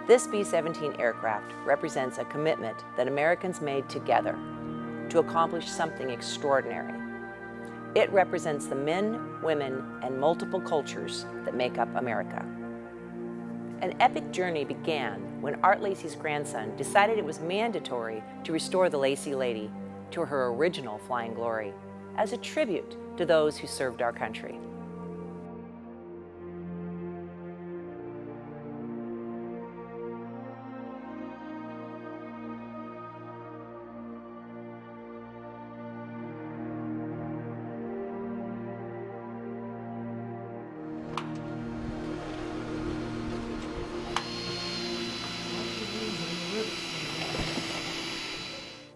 This B-17 aircraft represents a commitment that Americans made together to accomplish something extraordinary. It represents the men, women, and multiple cultures that make up America. An epic journey began when Art Lacey's grandson decided it was mandatory to restore the Lacey Lady to her original flying glory as a tribute to those who served our country.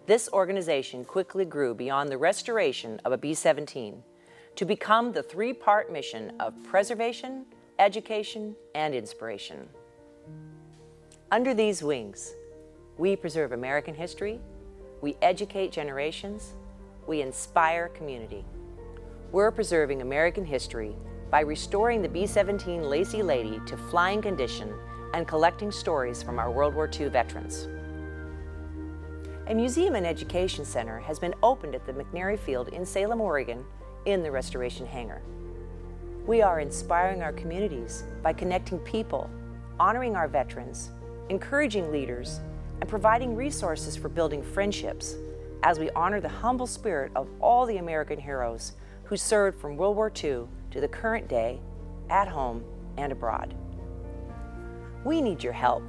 This organization quickly grew beyond the restoration of a B-17 to become the three-part mission of preservation, education, and inspiration. Under these wings, we preserve American history, we educate generations, we inspire community. We're preserving American history by restoring the B-17 Lacey Lady to flying condition and collecting stories from our World War II veterans. A museum and education center has been opened at the McNary Field in Salem, Oregon, in the restoration hangar. We are inspiring our communities by connecting people, honoring our veterans, encouraging leaders, and providing resources for building friendships as we honor the humble spirit of all the American heroes who served from World War II to the current day, at home and abroad. We need your help.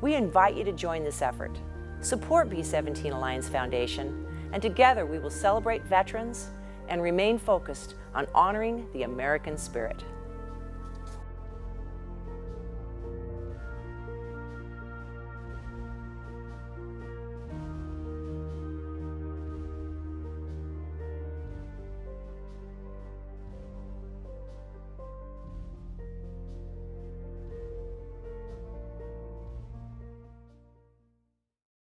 We invite you to join this effort. Support B-17 Alliance Foundation, and together we will celebrate veterans and remain focused on honoring the American spirit.